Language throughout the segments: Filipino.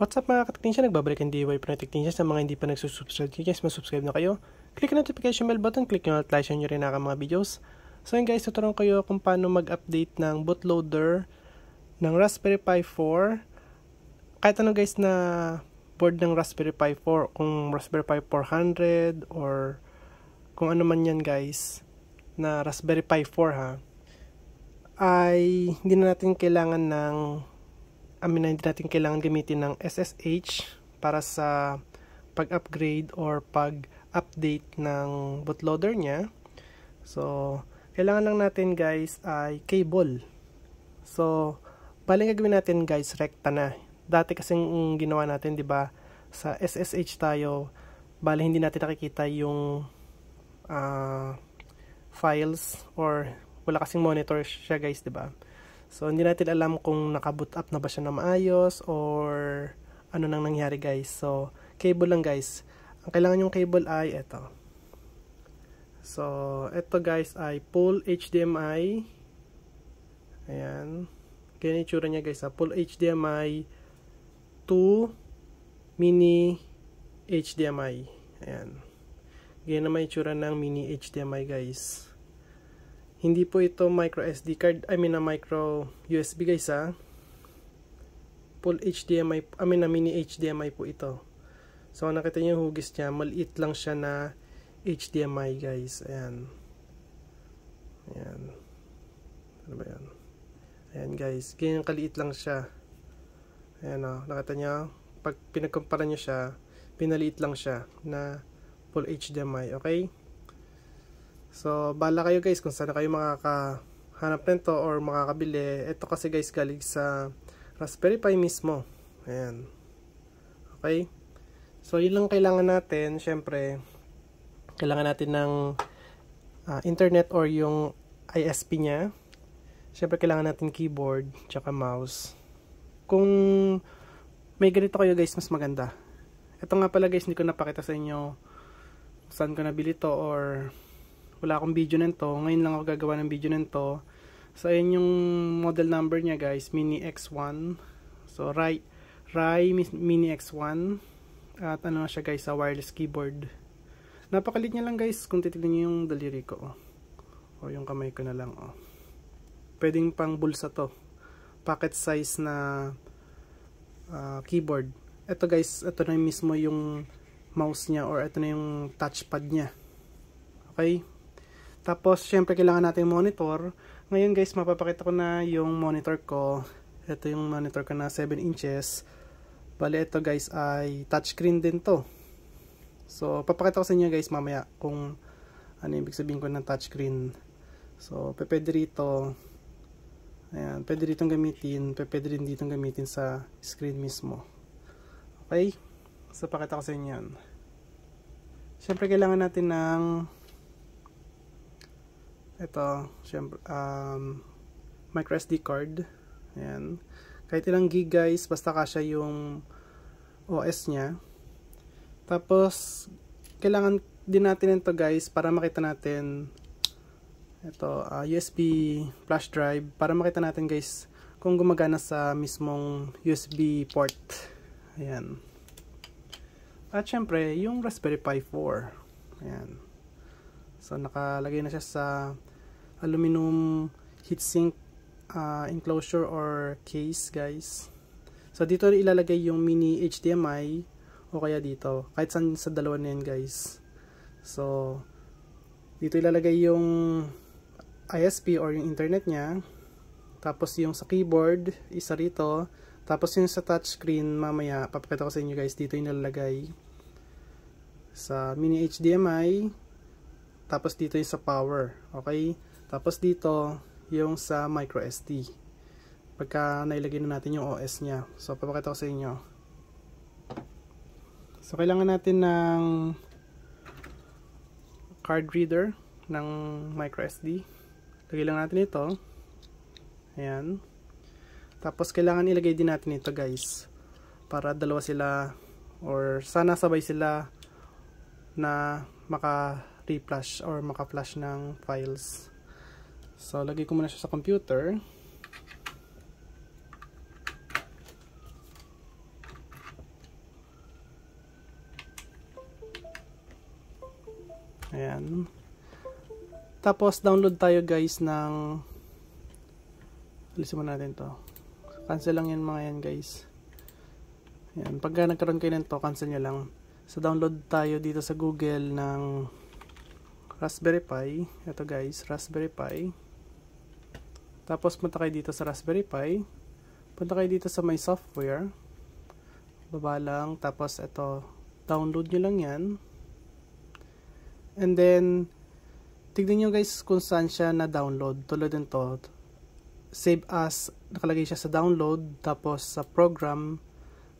What's up mga ka-technician? Nagbabalik ang DIY Pro Technician. Sa mga hindi pa nagsusubscribe, guys, masubscribe na kayo. Click ang notification bell button, click nyo at like nyo rin ang mga videos. So yun guys, tuturuan kayo kung paano mag-update ng bootloader ng Raspberry Pi 4. Kahit ano guys na board ng Raspberry Pi 4, kung Raspberry Pi 400 or kung ano man yan guys, na Raspberry Pi 4 ha, ay hindi na natin kailangan ng hindi natin kailangan gamitin ng SSH para sa pag-upgrade or pag-update ng bootloader niya. So, kailangan lang natin guys ay cable. So, bali gagawin natin guys, rekta na. Dati kasing ginawa natin, 'di ba? Sa SSH tayo, bali hindi natin nakikita yung files or wala kasing monitor siya guys, 'di ba? So, hindi natin alam kung naka-boot up na ba siya na maayos or ano nang nangyari guys. So, cable lang guys. Ang kailangan yung cable ay ito. So, ito guys ay full HDMI. Ayan. Ganyan yung itsura niya guys. Full HDMI to mini HDMI. Ayan. Ganyan naman yung itsura ng mini HDMI guys. Hindi po ito micro SD card, micro USB guys ha. Full HDMI, mini HDMI po ito. So nakita niyo yung hugis niya, maliit lang siya na HDMI guys. Ayan. Ayan. Ano ba yan? Ayan guys, ganyan kaliit lang siya. Ayan o, nakita niyo, pag pinagkumpara niyo siya, pinaliit lang siya na full HDMI, okay? So, bahala kayo guys kung saan kayo makakahanap nito or makakabili. Ito kasi guys galing sa Raspberry Pi mismo. Ayan. Okay? So, yun lang kailangan natin. Syempre, kailangan natin ng internet or yung ISP niya. Syempre, kailangan natin keyboard tsaka mouse. Kung may ganito kayo guys, mas maganda. Ito nga pala guys, hindi ko napakita sa inyo saan ko nabili to or wala akong video nito. Ngayon lang ako gagawa ng video nito. So, ayan yung model number niya guys. Mini X1. So, Rai Mini X1. At ano siya guys, sa wireless keyboard. Napakalit niya lang guys. Kung titignan niyo yung daliri ko. O yung kamay ko na lang. Pwedeng pang bulsa to. Pocket size na keyboard. Ito guys, ito na mismo yung mouse niya or ito na yung touchpad niya. Okay? Tapos, syempre, kailangan natin monitor. Ngayon, guys, mapapakita ko na yung monitor ko. Ito yung monitor ko na 7 inches. Bali, ito, guys, ay touchscreen din to. So, papakita ko sa inyo, guys, mamaya kung ano ibig sabihin ko ng touchscreen. So, pwede rito. Ayan, pwede rito gamitin. Pwede rin dito gamitin sa screen mismo. Okay? So, pakita ko sa inyo yan. Syempre, kailangan natin ng ito, syempre, micro SD card. Ayan. Kahit ilang gig guys, basta kasya yung OS nya. Tapos, kailangan din natin ito guys para makita natin ito, USB flash drive. Para makita natin guys kung gumagana sa mismong USB port. Ayan. At syempre, yung Raspberry Pi 4. Ayan. So, nakalagay na siya sa aluminum heatsink enclosure or case guys. So, dito ilalagay yung mini HDMI o kaya dito. Kahit saan sa dalawa na yan guys. So, dito ilalagay yung ISP or yung internet niya. Tapos yung sa keyboard, isa rito. Tapos yung sa touchscreen, mamaya, papakita ko sa inyo guys, dito ilalagay sa mini HDMI. Tapos dito yung sa power. Okay? Tapos dito yung sa micro SD. Pagka nailagay na natin yung OS nya. So, papakita ko sa inyo. So, kailangan natin ng card reader ng micro SD. Lagay lang natin ito. Ayan. Tapos, kailangan ilagay din natin ito guys. Para dalawa sila or sana sabay sila na maka-reflash or maka-flash ng files. So, lagay ko muna siya sa computer. Ayan. Tapos download tayo guys ng, alisin mo natin to. Cancel lang yan mga yan guys. Ayan. Pagka nagkaroon kayo nito, cancel nyo lang. So download tayo dito sa Google ng Raspberry Pi. Ito guys, Raspberry Pi. Tapos punta kayo dito sa Raspberry Pi. Punta kayo dito sa My Software. Baba lang. Tapos ito, download nyo lang yan. And then, tignan nyo guys kung saan siya na-download. Tulad nito, save as, nakalagay siya sa download, tapos sa program,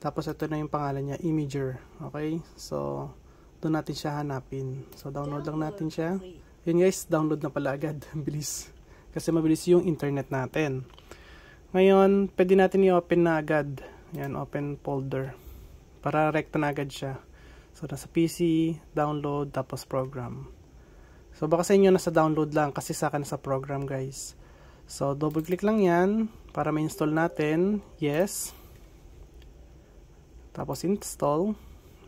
tapos ito na yung pangalan niya, Imager. Okay? So, doon natin siya hanapin. So, download lang natin siya. Yun guys, download na pala agad. Bilis. Kasi mabilis yung internet natin. Ngayon, pwede natin i-open na agad. Yan, open folder. Para rekta na agad siya. So, nasa PC, download, tapos program. So, baka sa inyo nasa download lang kasi sa akin nasa program guys. So, double click lang yan para ma-install natin. Yes. Tapos install.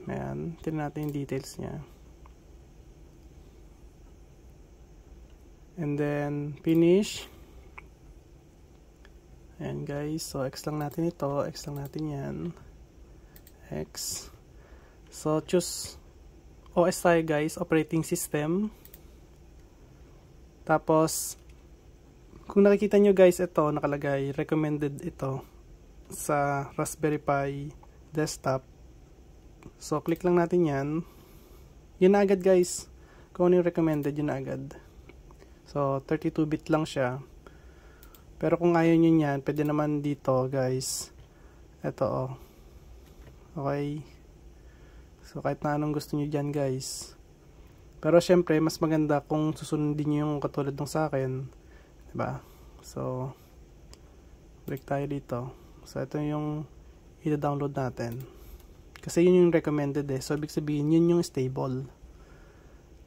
Ayan, tingnan natin yung details niya. And then, finish. Ayan guys, so X lang natin ito. X lang natin yan. X. So, choose OS tayo guys, operating system. Tapos, kung nakikita nyo guys, ito, nakalagay, recommended ito sa Raspberry Pi desktop. So, click lang natin yan. Yun na agad guys. Kung ano yung recommended, yun na agad. So, 32-bit lang siya. Pero kung ayaw nyo yan, pwede naman dito guys. Ito oh. Okay. So, kahit na anong gusto nyo dyan guys. Pero syempre, mas maganda kung susundin nyo yung katulad ng sa akin. Diba? So, break tayo dito. So, ito yung i-download natin. Kasi yun yung recommended eh. So, ibig sabihin, yun yung stable.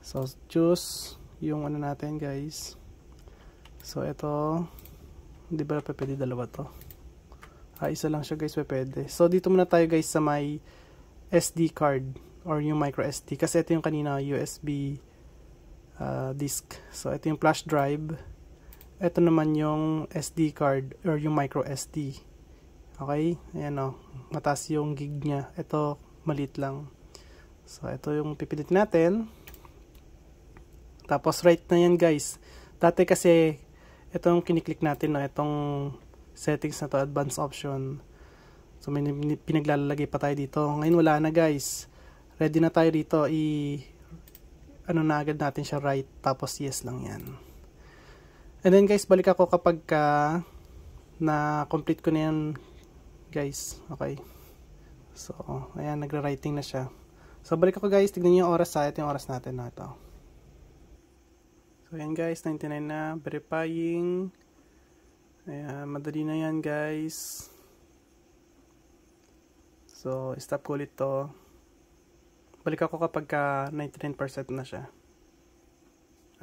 So, choose yung ano natin guys. So, ito, hindi ba pwede dalawa to? Isa lang siya guys, pwede. So, dito muna tayo guys sa may SD card or yung micro SD. Kasi ito yung kanina USB disk. So, ito yung flash drive. Ito naman yung SD card or yung micro SD. Okay? Ayan o. Mataas yung gig niya. Ito, maliit lang. So, ito yung pipilitin natin. Tapos, right na yan guys. Dati kasi, itong kiniklik natin, no, itong settings na to, advanced option. So, may pinaglalagay pa tayo dito. Ngayon, wala na guys. Ready na tayo dito. Ano na agad natin siya right. Tapos, yes lang yan. And then guys, balik ako kapag na-complete ko na yan guys. Okay. So, ayan, nagra-writing na siya. So, balik ako guys. Tignan niyo yung oras sa ito yung oras natin na ito. So, ayan guys, 99 na. Verifying. Ayan, madali na yan guys. So, stop ko ulit to. Balik ako kapag 99% na siya.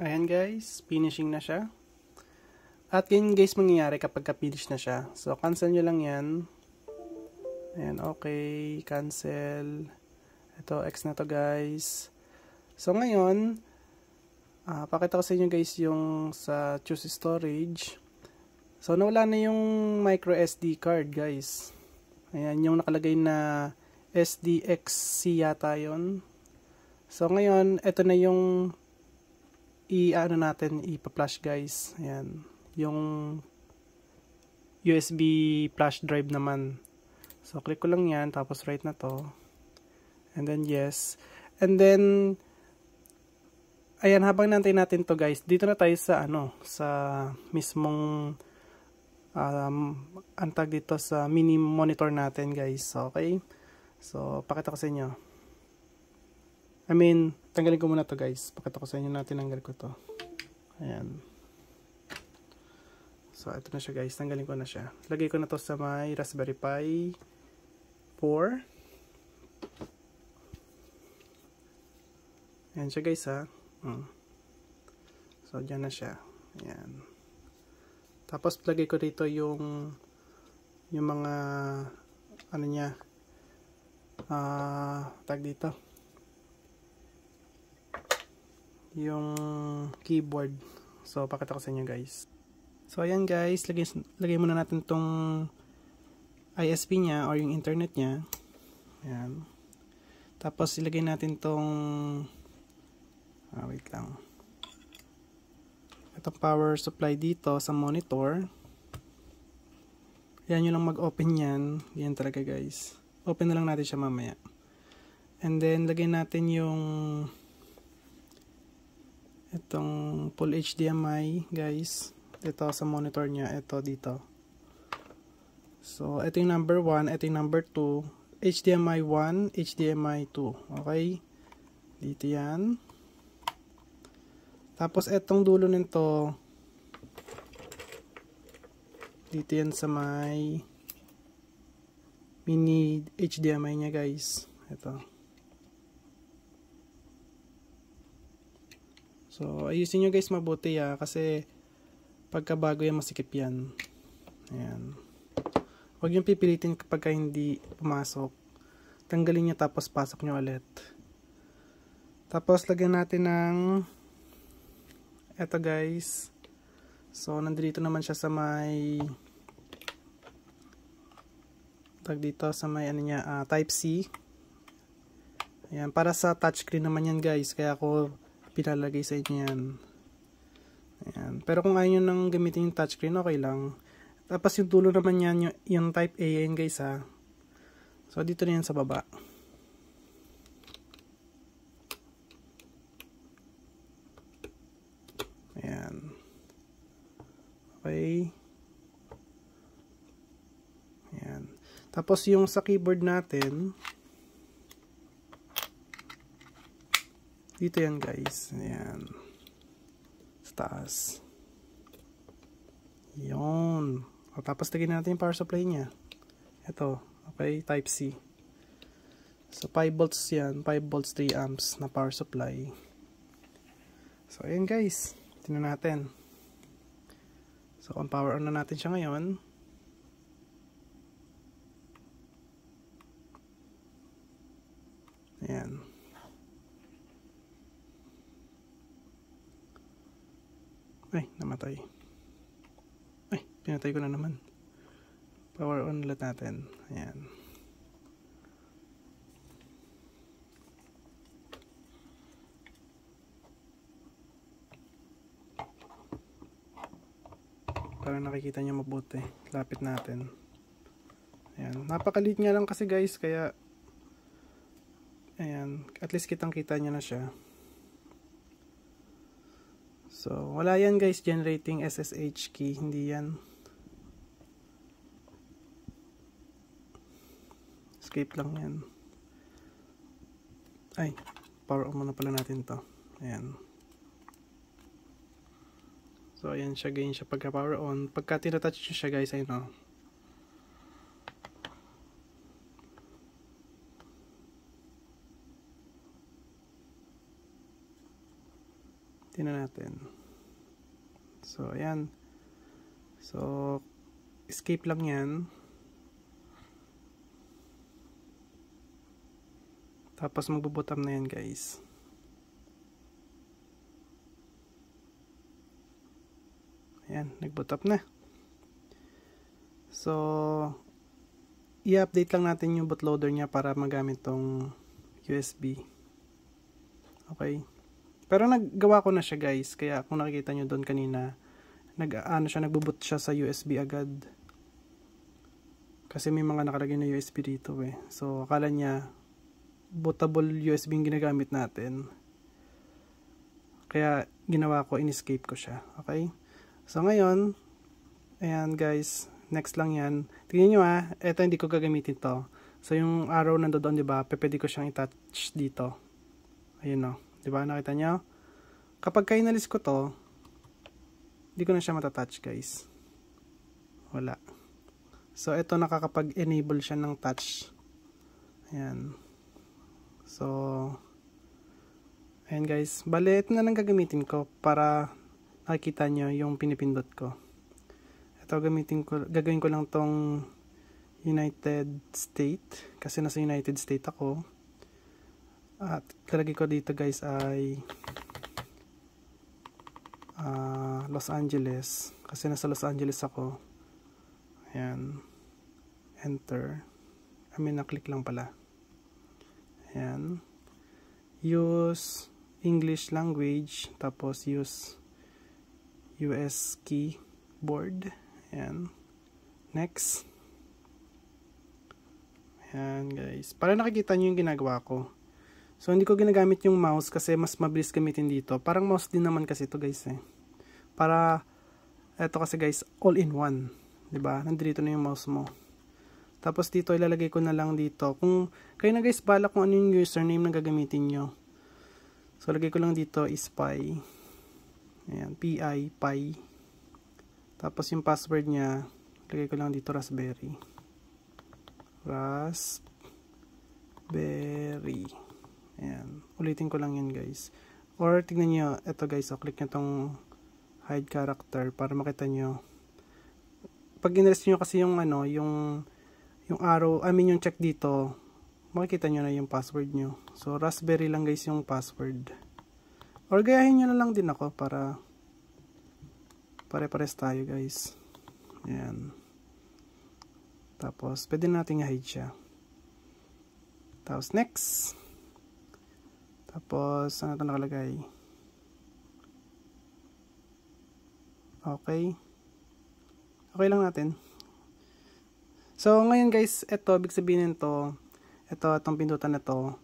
Ayan guys, finishing na siya. At ganyan guys mangyayari kapag finish na siya. So, cancel nyo lang yan. Ayan, okay. Cancel. Ito, X na to guys. So, ngayon, pakita ko sa inyo guys yung sa choose storage. So, nawala na yung micro SD card guys. Ayan, yung nakalagay na SDXC yata yun. So, ngayon, ito na yung ipa-flash guys. Ayan. Yung USB flash drive naman. So, click ko lang yan. Tapos, right na to. And then, yes. And then, ayan, habang nantay natin to guys, dito na tayo sa, sa mismong antag dito sa mini monitor natin guys. Okay. So, pakita ko sa inyo. Tanggalin ko muna to guys. Pakita ko sa inyo na tinanggal ko to. Ayan. So, ito na siya guys. Tanggalin ko na siya. Lagay ko na to sa may Raspberry Pi 4. Ayan siya guys ha. So, dyan na siya. Ayan. Tapos, lagay ko dito yung mga niya tag dito. yung keyboard. So pakita ko sa inyo guys. So ayan guys, lagay muna natin tong ISP niya or yung internet niya. Ayan. Tapos ilagay natin tong wait lang. Itong power supply dito sa monitor. Yan yung lang mag-open yan. Yan talaga guys. Open na lang natin siya mamaya. And then lagay natin yung itong full HDMI guys. Ito sa monitor niya. Ito dito. So ito yung number 1. Ito yung number 2. HDMI 1, HDMI 2. Okay? Dito yan. Tapos etong dulo nito, dito yan sa may mini HDMI niya guys. Ito. So ayusin nyo guys mabuti kasi pagkabago yan masikip yan. Ayan. Huwag yung pipilitin kapag hindi pumasok. Tanggalin nyo tapos pasok nyo ulit. Tapos lagyan natin ng eto guys. So nandito naman siya sa may dito sa may ano niya, type C. Ayan, para sa touchscreen naman yan guys. Kaya ako pinalagay sa inyo yan. Ayan. Pero kung ayaw nyo nang gamitin yung touchscreen, okay lang. Tapos yung dulo naman yan, yung type A yan guys So dito na yan sa baba. Ayan. Okay. Ayan. Tapos yung sa keyboard natin, dito yan guys. Ayan. Sa taas. Yun. Tapos lagyan natin yung power supply niya. Ito. Okay. Type C. So 5 volts yan. 5 volts 3 amps na power supply. So ayan guys. Tingnan natin. So kung power on na natin siya ngayon. Ayan. Ay, namatay. Ay, pinatay ko na naman. Power on ulit natin. Ayan. Para nakikita niyo mabuti. Lapit natin. Ayan. Napakaliit nga lang kasi guys, kaya ayan, at least kitang-kita niyo na siya. So, wala yan guys, generating SSH key, hindi yan. Escape lang yan. Ay, power on muna pala natin to. Ayan. So, ayan siya, ganyan siya pagka power on. Pagka tinatouch nyo siya guys, ayun o. Tingnan natin. So, ayan. So, escape lang yan. Tapos magbubutam na yan guys. Ayan, nagboot up na. So, i-update lang natin yung bootloader niya para magamit tong USB. Okay. Pero naggawa ko na siya guys. Kaya kung nakikita nyo doon kanina, nagbo-boot siya sa USB agad. Kasi may mga nakalagay na USB dito eh. So, akala niya, bootable USB yung ginagamit natin. Kaya, ginawa ko, in-escape ko siya. Okay? So, ngayon, ayan guys, next lang yan. Tingnan nyo eto hindi ko gagamitin to. So, yung arrow nandoon, diba, pwede ko siyang i-touch dito. Ayun o. Diba, nakita nyo? Kapag inalis ko to, hindi ko na siya matatouch guys. Wala. So, ito nakakapag-enable siya ng touch. Ayan. So, ayan guys. Bale, ito na lang gagamitin ko para nakikita nyo yung pinipindot ko. Ito gagawin ko lang tong United States. Kasi nasa United States ako. At lalagay ko dito guys ay Los Angeles kasi nasa Los Angeles ako. Ayan, enter. Na-click lang pala. Ayan, use English language, tapos use US keyboard. Ayan, next. Ayan guys, para nakikita nyo yung ginagawa ko. So hindi ko ginagamit yung mouse kasi mas mabilis gamitin dito. Parang mouse din naman kasi ito guys eh. Para, eto kasi guys, all in one. Diba? Nandito na yung mouse mo. Tapos dito ilalagay ko na lang dito. Kung kayo na guys bala kung ano yung username na gagamitin nyo. So lagay ko lang dito is pi. Ayan, pi. Tapos yung password nya, lagay ko lang dito raspberry. Ayan, ulitin ko lang yun guys. Or tignan nyo, eto guys, click nyo tong hide character para makita nyo. Pag inrest nyo kasi yung ano, yung arrow, yung check dito, makikita nyo na yung password nyo. So, raspberry lang guys yung password. Or gayahin nyo na lang din ako para pare-pares tayo guys. Ayan. Tapos, pwede natin i-hide siya. Tapos, next. Tapos, saan ito nakalagay? Okay. Okay lang natin. So, ngayon guys, ito, ibig sabihin nito, itong pindutan na to,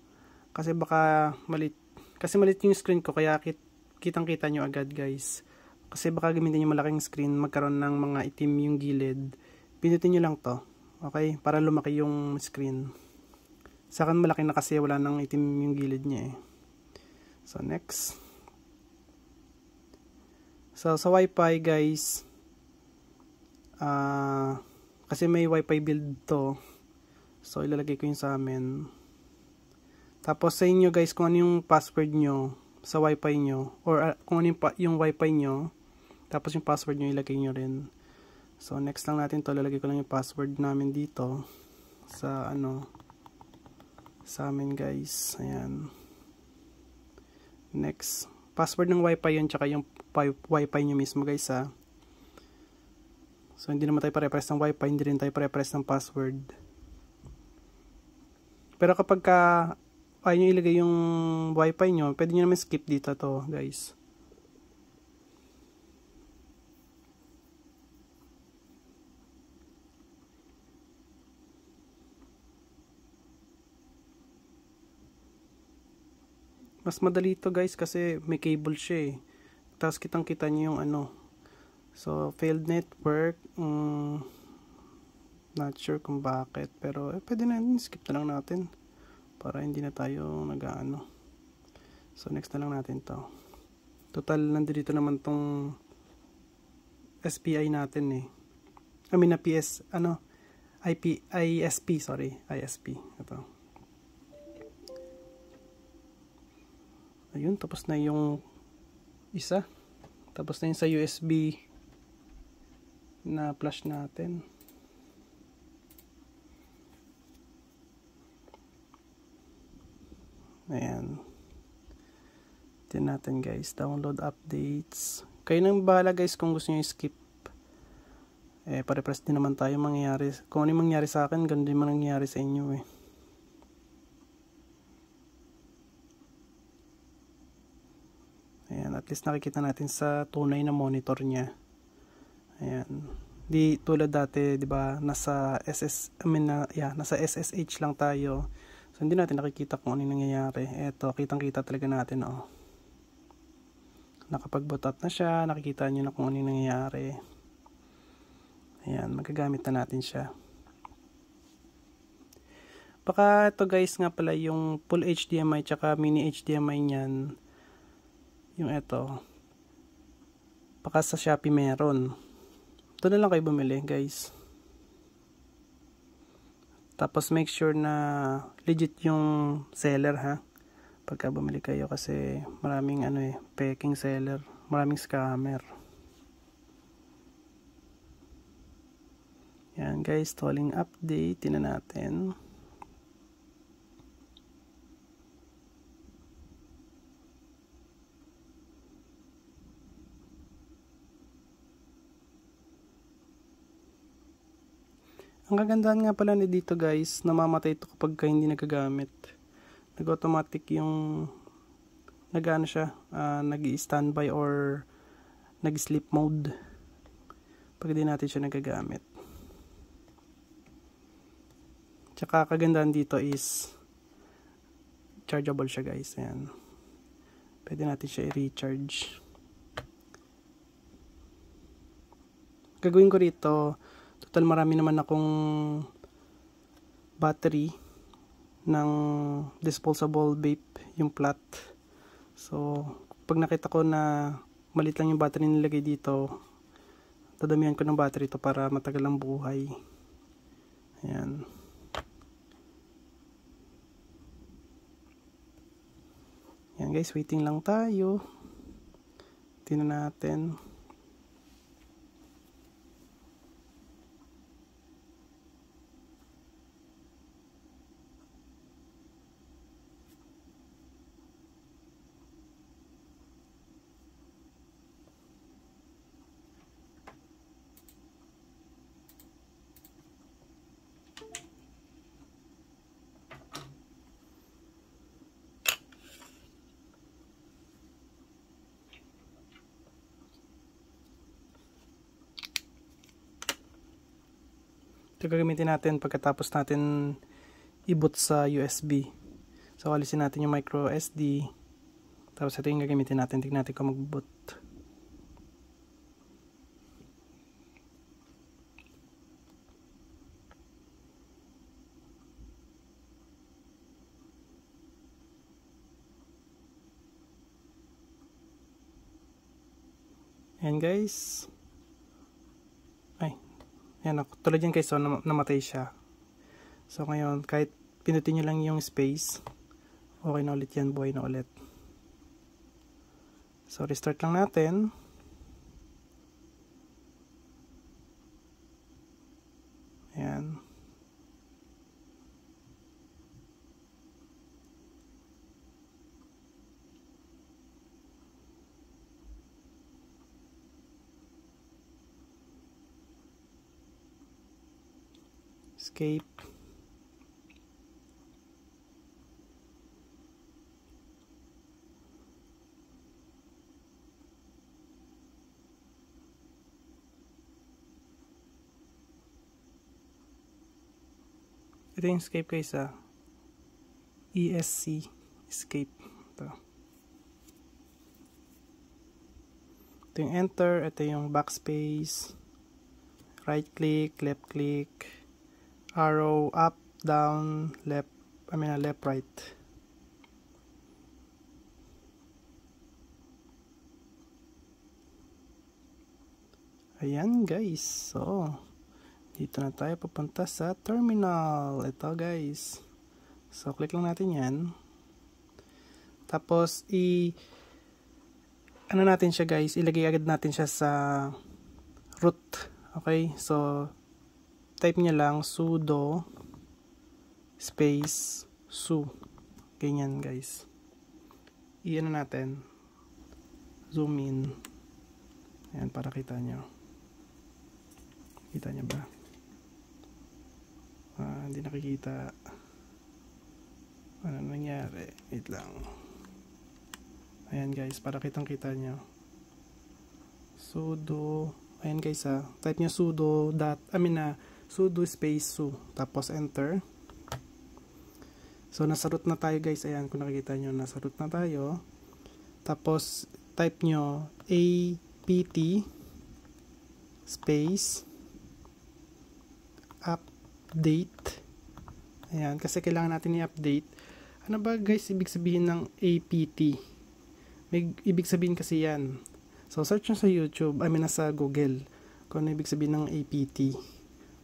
kasi baka malit yung screen ko, kaya kitang-kita nyo agad guys. Kasi baka gamitin nyo malaking screen, magkaroon ng mga itim yung gilid. Pindutin nyo lang to, okay? Para lumaki yung screen. Sa akin malaki na kasi wala nang itim yung gilid niya eh. So, next. So, sa Wi-Fi guys, kasi may Wi-Fi build to. So, ilalagay ko yun sa amin. Tapos, sa inyo guys, kung ano yung password nyo sa Wi-Fi nyo, or kung ano yung Wi-Fi nyo, tapos yung password nyo, ilagay nyo rin. So, next lang natin to. Ilalagay ko lang yung password namin dito sa sa amin guys. Ayan. Next. Password ng Wi-Fi yun, tsaka yung Wi-Fi nyo mismo guys ha. So, hindi naman tayo pare-press ng Wi-Fi, hindi rin tayo pare-press ng password. Pero kapag ayaw nyo ilagay yung Wi-Fi nyo, pwede nyo naman skip dito to, guys. Mas madali to guys kasi may cable siya eh. Tapos kitang-kita nyo yung So, failed network. Not sure kung bakit. Pero, pwede na yun. Skip na lang natin. Para hindi na tayo nag-ano. So, next na lang natin to. Total, nandito naman tong SPI natin eh. Na PS, ISP, sorry. ISP. Ito. Ayun, tapos na yung isa. Tapos na yung sa USB na flash natin. Ayan. Tignan natin guys. Download updates. Kayo nang bahala guys kung gusto nyo skip. Pare-press din naman tayo mangyayari. Kung ano yung mangyayari sa akin, ganun din mangyayari sa inyo eh. Ayan. At least nakikita natin sa tunay na monitor niya. Ayan. Di tulad dati, 'di ba? Nasa nasa SSH lang tayo. So hindi natin nakikita kung ano nangyayari. Eto, kitang-kita talaga natin, oh. Nakapag-boot up na siya, nakikita niyo na kung ano nangyayari. Ayan, magagamit na natin siya. Baka ito guys nga pala yung full HDMI tsaka mini HDMI niyan. Yung eto. Baka sa Shopee meron. Ito na lang kayo bumili guys. Tapos make sure na legit yung seller ha. Pagka bumili kayo kasi maraming peking seller, maraming scammer. Yan guys, stalling update, tingnan natin. Ang kagandahan nga pala ni dito guys, namamatay ito kapag hindi nagagamit. Nag-automatic yung nag-ano siya, nag-standby or nag-sleep mode pag di natin siya nagagamit. Tsaka kagandahan dito is chargeable siya guys. Ayan. Pwede natin siya i-recharge. Gagawin ko rito, total marami naman akong battery ng disposable vape, yung flat. So, pag nakita ko na malit lang yung battery nilagay dito, dadamihan ko ng battery ito para matagal ang buhay. Ayan. Ayan guys, waiting lang tayo. Tingnan natin. Ito gagamitin natin pagkatapos natin i-boot sa USB. So, alisin natin yung micro SD. Tapos ito yung gagamitin natin. Tignan natin kung mag-boot. Ayan guys. Yan, tulad yan guys, so namatay siya. So ngayon, kahit pinutin nyo lang yung space, okay na ulit yan, buhay na ulit. So restart lang natin. Ayan. Escape. Ito yung escape guys, ESC escape. Ito yung enter, ito yung backspace, right click, left click, arrow up, down, left, left, right. Ayan guys, so dito na tayo papunta sa terminal. Ito guys, so click lang natin yan, tapos ano natin siya guys, ilagay agad natin siya sa root. Okay, so type niya lang sudo space su, ganyan guys. I-ano natin, zoom in, ayan, para kita nyo. Kita nyo ba? Hindi nakikita. Ano nangyari? Wait lang. Ayan guys, para kitang kita nyo. Sudo, ayan guys type nyo sudo sudo space su, tapos enter. So nasa root na tayo guys, ayan, kung nakikita nyo, nasa root na tayo. Tapos type nyo apt space update. Ayan, kasi kailangan natin i-update. Ano ba guys ibig sabihin ng apt? May ibig sabihin kasi yan. So search nyo sa YouTube, sa Google, kung ano ibig sabihin ng apt.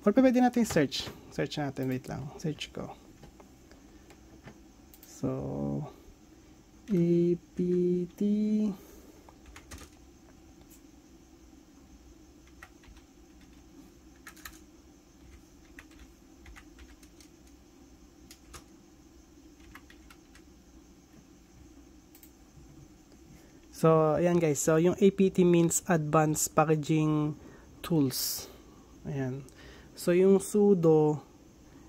Or pwede natin search natin, wait lang, search ko. So apt So, ayan guys. So, yung APT means Advanced Packaging Tools. Ayan. So yung sudo,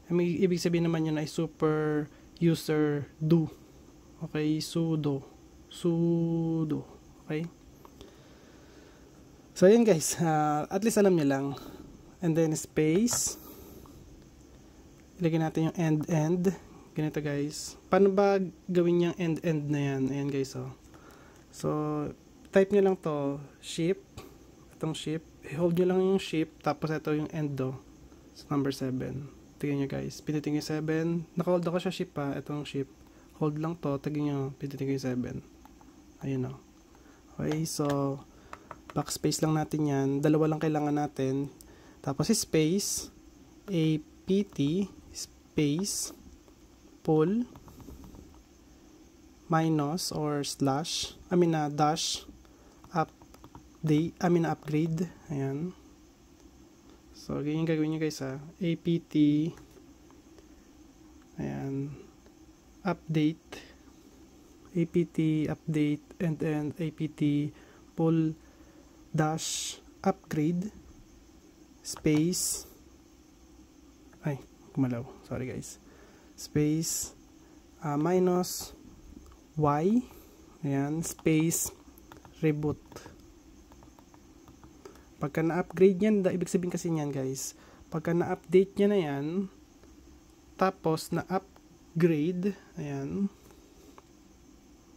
ibig sabihin naman yun ay super user do. Okay, sudo. Okay. So yun guys, at least alam nyo lang. And then space. Ilagay natin yung end. Ganito guys. Paano ba gawin yung end na yan? Ayan guys, oh. So type nyo lang to, shift. Itong shift. Hold nyo lang yung shift. Tapos ito yung end, oh. So number 7. Tingnan nyo guys. Pinitin ko yung 7. Naka-hold ako siya shift pa. Itong shift. Hold lang to. Tingnan nyo. Pinitin ko yung 7. Ayun, oh. Okay, so backspace lang natin yan. Dalawa lang kailangan natin. Tapos space, apt, space, pull, minus or slash, dash, upgrade. Ayan. So, ganyan gagawin nyo guys, ha. Apt, ayan, update, and then apt, pull, dash, upgrade, space, gumalaw, sorry guys, space, minus, y, ayan, space, reboot. Pagka na-upgrade yan, ibig sabihin kasi yan guys, pagka na-update nyo na yan, tapos na-upgrade, ayan,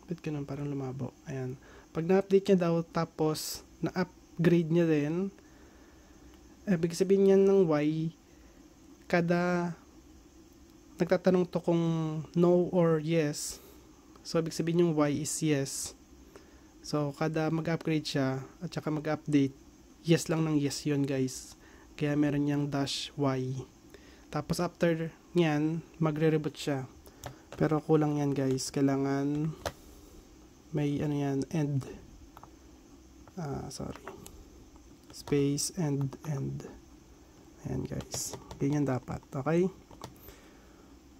ba't ganun, parang lumabo, ayan, pag na-update nyo daw, tapos na-upgrade nyo din, ibig sabihin yan ng y, kada nagtatanong to kung no or yes, so ibig sabihin yung y is yes. So kada mag-upgrade siya at saka mag-update, yes lang ng yes yun guys, kaya meron niyang dash y. Tapos after nyan, magre-reboot siya, pero kulang yan guys, kailangan may yan, end, space, end. Ayan guys, ganyan dapat. Okay,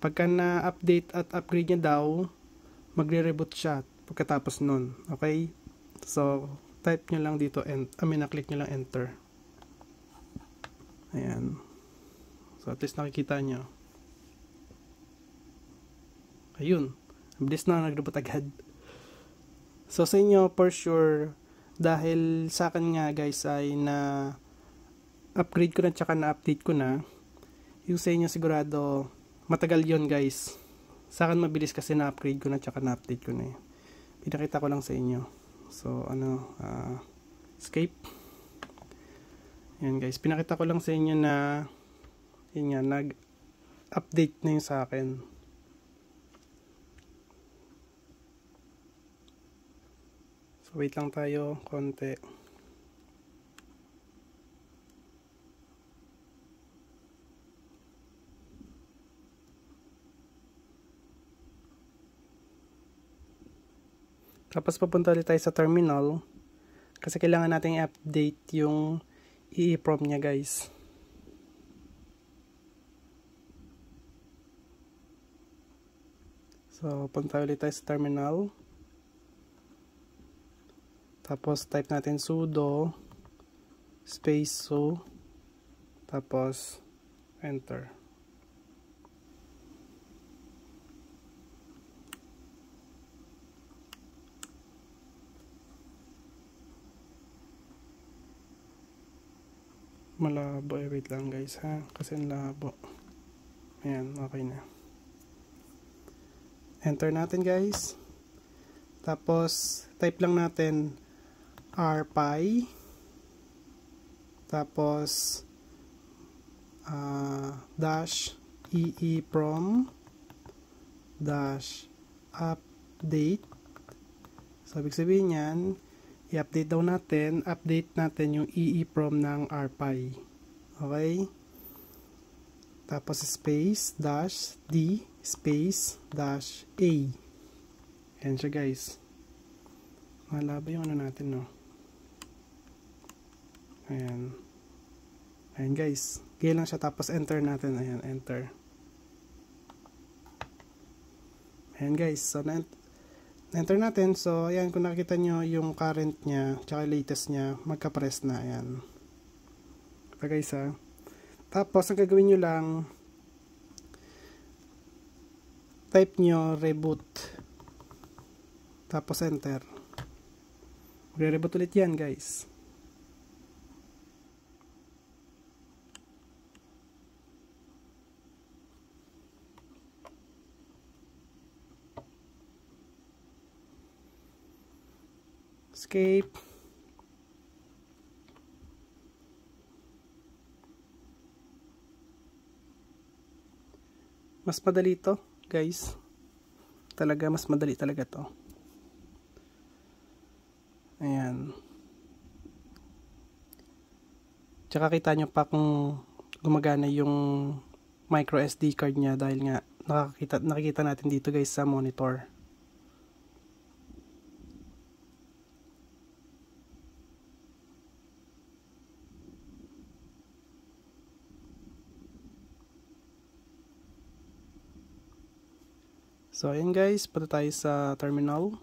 pagka na-update at upgrade niya daw, magre-reboot siya pagkatapos nun. Okay, so type nyo lang dito, click nyo lang enter. Ayan, so at least nakikita nyo. Ayun, mabilis na, nag-reboot agad. So sa inyo, for sure, dahil sa akin nga guys ay na upgrade ko na tsaka na update ko na, yung sa inyo sigurado matagal yon guys. Sa akin mabilis kasi na upgrade ko na tsaka na update ko na eh. Pinakita ko lang sa inyo. So escape. Yan guys, pinakita ko lang sa inyo na yun nga, nag update na yung sa akin. So wait lang tayo konti. Tapos papunta ulit tayo sa terminal kasi kailangan natin i-update yung EEPROM niya guys. So punta ulit tayo sa terminal. Tapos type natin sudo space su, tapos enter. Malabo, wait lang guys ha, kasi labo. Ayan, okay na. Enter natin guys. Tapos type lang natin rpy, tapos dash EEPROM dash update. So ibig sabihin yan, i-update daw natin, update natin yung EEPROM ng rpy. Okay? Tapos space dash D space dash A. Ayan siya guys. Malabo yung ano natin, no? Ayan. Ayan guys. Gaya lang siya, tapos enter natin. Ayan, enter. Ayan guys. So enter natin. So ayan, kung nakita nyo yung current nya tsaka latest nya, magka-press na. Ayan. Ito guys ha. Tapos ang gagawin nyo lang, type nyo reboot, tapos enter. Re-reboot ulit yan guys. Escape. Mas madali to guys. Talaga mas madali talaga to. Ayan. Tsaka kita nyo pa kung gumagana yung micro SD card nya dahil nga nakikita natin dito guys sa monitor. So ayan guys, punta tayo sa terminal.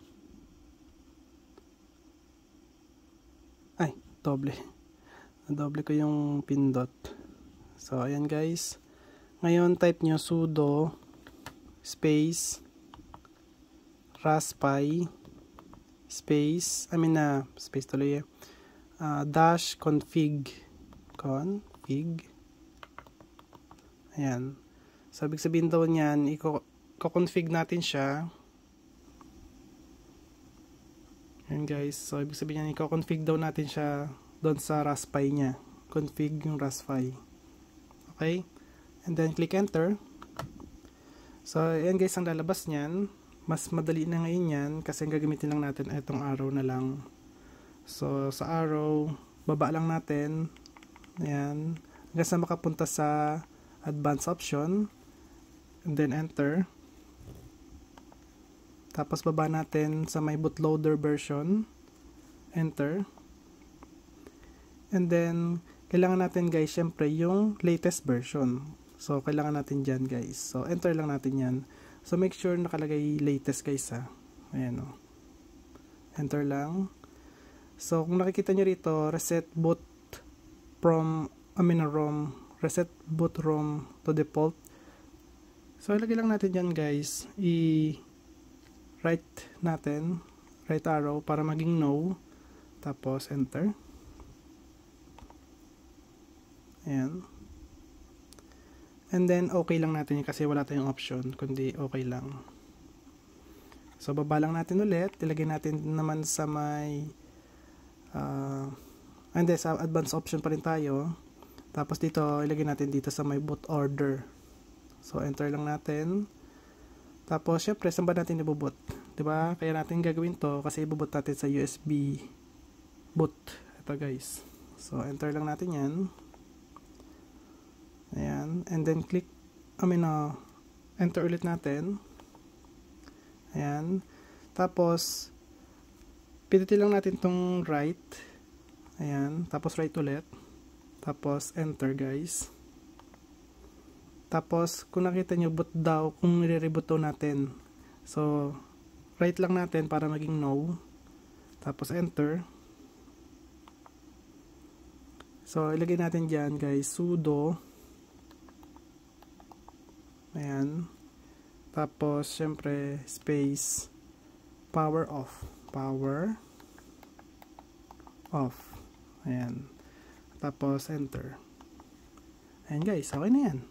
Ay, doble ko yung pindot. So ayan guys, ngayon type nyo sudo space raspi space, space tuloy dash config. Ayan. So ibig sabihin daw niyan, i-config natin siya. Ayan guys, so ibig sabihin niyan, i-config daw natin siya doon sa Raspi niya. Config yung Raspi. Okay? And then click enter. So ayan guys, ang lalabas niyan. Mas madali na ngayon yan kasi gagamitin lang natin itong arrow na lang. So sa arrow, baba lang natin. Ayan. Hanggang sa makapunta sa advanced option. And then enter. Tapos baba natin sa may bootloader version. Enter. And then kailangan natin guys syempre yung latest version. So kailangan natin dyan guys. So enter lang natin yan. So make sure nakalagay latest guys ha. Ayan o. Enter lang. So kung nakikita nyo rito, reset boot from ROM. Reset boot ROM to default. So ilagay lang natin dyan guys. Right natin. Right arrow para maging no. Tapos enter. Ayan. And then okay lang natin kasi wala tayong option kundi okay lang. So baba lang natin ulit. Ilagay natin naman sa may sa advanced option pa rin tayo. Tapos dito ilagay natin dito sa may boot order. So enter lang natin. Tapos syempre saan ba natin iboboot? 'Di ba? Kaya natin gagawin 'to kasi iboboot natin sa USB boot. Ito guys. So enter lang natin 'yan. Ayan, and then click enter ulit natin. Ayan. Tapos pindutin lang natin tong right. Ayan, tapos right ulit. Tapos enter guys. Tapos kung nakita nyo boot daw, kung nire-reboot natin. So right lang natin para maging no. Tapos enter. So ilagay natin diyan guys sudo. Ayan. Tapos syempre space power off. Ayan. Tapos enter. Ayan guys, okay na yan.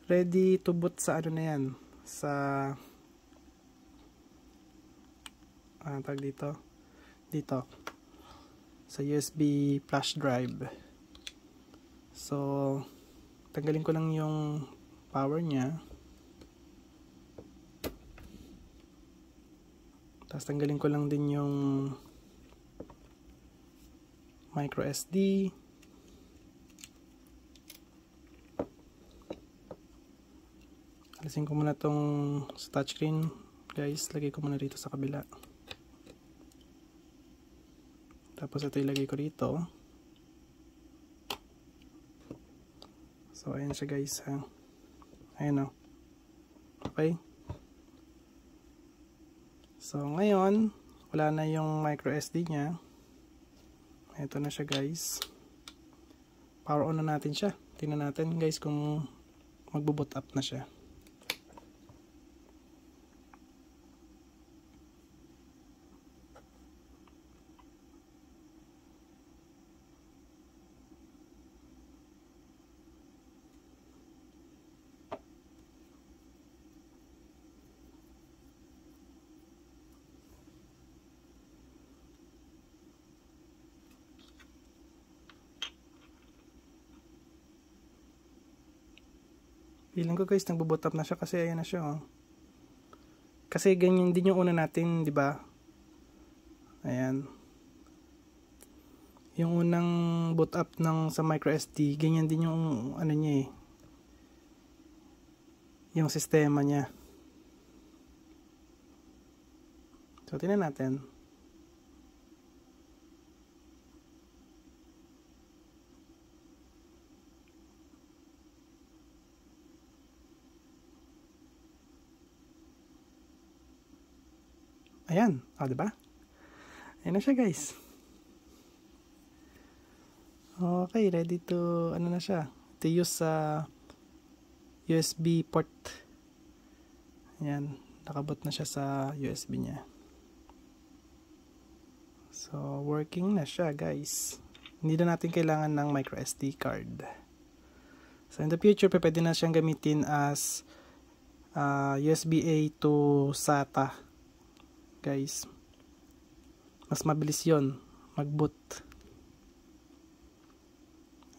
Ready to boot sa ano na yan. Sa tag dito. Sa USB flash drive. So tanggalin ko lang yung power niya. Tapos tanggalin ko lang din yung micro SD. Alisin ko muna tong sa touchscreen guys. Lagay ko muna dito sa kabila. Tapos ito ilagay ko dito. So ayan siya guys ha. Ayan o. Okay. So ngayon wala na yung micro SD nya. Ito na siya guys. Power on na natin siya. tingnan natin guys kung magbo-boot up na siya. Feeling ko guys nagbo-boot up na siya kasi ayan na siya oh. Kasi ganyan din yung una natin, di ba? Ayan. Yung unang boot up ng sa microSD, ganyan din yung ano niya eh. Yung sistema niya. So tingnan natin. Ayan, diba? Ayan na siya guys. Okay, ready to, ano na siya, to use sa USB port. Ayan, nakabot na siya sa USB niya. So, working na siya guys. Hindi na natin kailangan ng micro SD card. So, in the future, pwede na siyang gamitin as USB-A to SATA. Guys, mas mabilis yon mag-boot.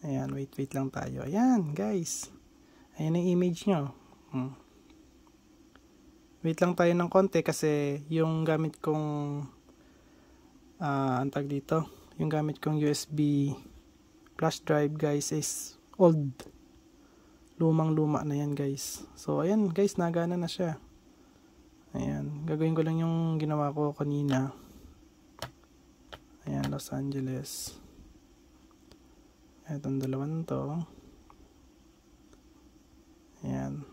Ayan, wait lang tayo. Ayan guys, ayan ang image nyo. Wait lang tayo ng konti kasi yung gamit kong ang tag dito, yung gamit kong USB flash drive guys is old, lumang luma na yan guys. So ayan guys, nagana na siya. Ayan, gagawin ko lang yung ginawa ko kanina. Ayan, Los Angeles. Itong dalawan to. Ayan.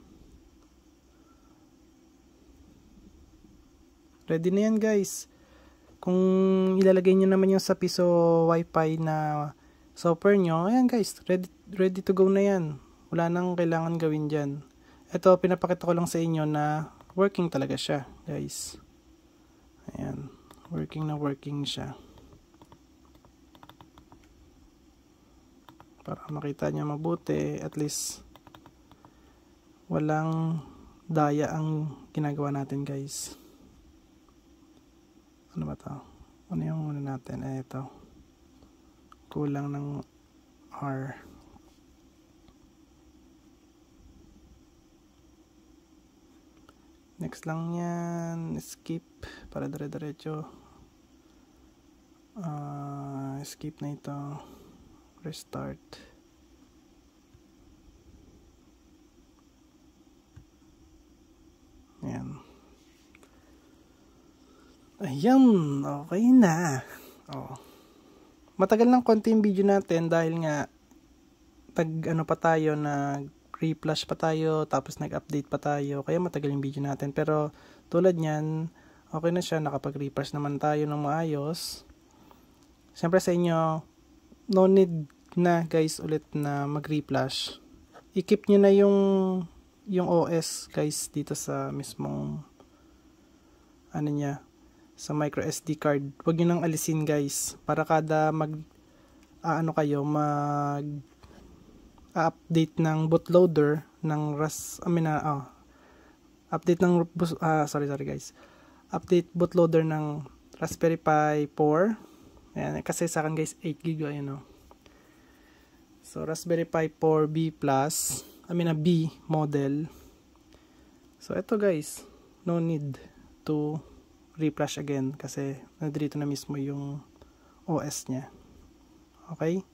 Ready na yan guys. Kung ilalagay nyo naman yung sa piso wifi na software nyo, ayan guys, ready to go na yan. Wala nang kailangan gawin dyan. Ito, pinapakita ko lang sa inyo na working talaga siya guys. Ayan, working na working siya. Para makita niya mabuti, at least walang daya ang ginagawa natin guys. Ano ba to? Ano yung ano natin? Ito, kulang ng R. Next lang yan, skip para dire-diretso. Skip na ito, restart. Ayan. Ayan, okay na. Matagal ng konti yung video natin dahil nga ano pa tayo, nag-reflash pa tayo, tapos nag-update pa tayo, kaya matagal yung video natin. Pero tulad nyan, okay na siya, nakapag-refresh naman tayo ng maayos. Siyempre sa inyo, no need na guys ulit na mag-reflash. I-keep nyo na yung OS guys dito sa mismong ano niya, sa micro SD card. Huwag nyo nang alisin guys, para kada mag update ng bootloader ng update bootloader ng Raspberry Pi 4. Ayan, kasi sa akin guys 8GB ayan o. So Raspberry Pi 4 B+, B model. So ito guys, no need to reflash again kasi nandito na mismo yung OS nya. Okay?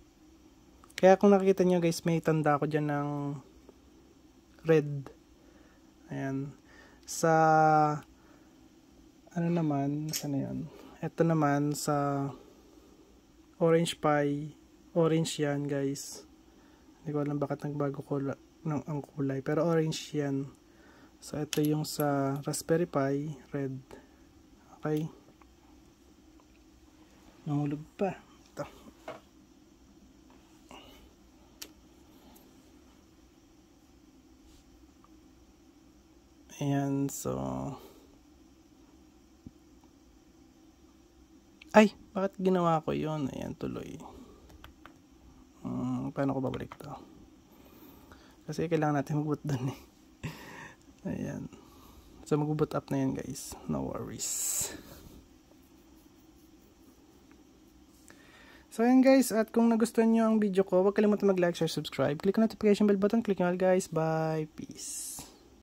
Kaya kung nakikita nyo guys, may tanda ko dyan ng red. Ayan. Sa ano naman, sana yan? Ito naman sa Orange Pi, orange yan guys. Hindi ko alam bakit nagbago ang kulay, pero orange yan. So ito yung sa Raspberry Pi, red. Okay? Nahulog pa. Ito. Ayan, so ay, bakit ginawa ko yun? Ayan, tuloy. Paano ko babalik to? Kasi kailangan natin mag-boot dun eh. Ayan. So mag-boot up na yan guys. No worries. So ayan guys, at kung nagustuhan nyo ang video ko, huwag kalimutan mag-like, share, subscribe. Click on notification bell button. Click nyo all guys. Bye. Peace.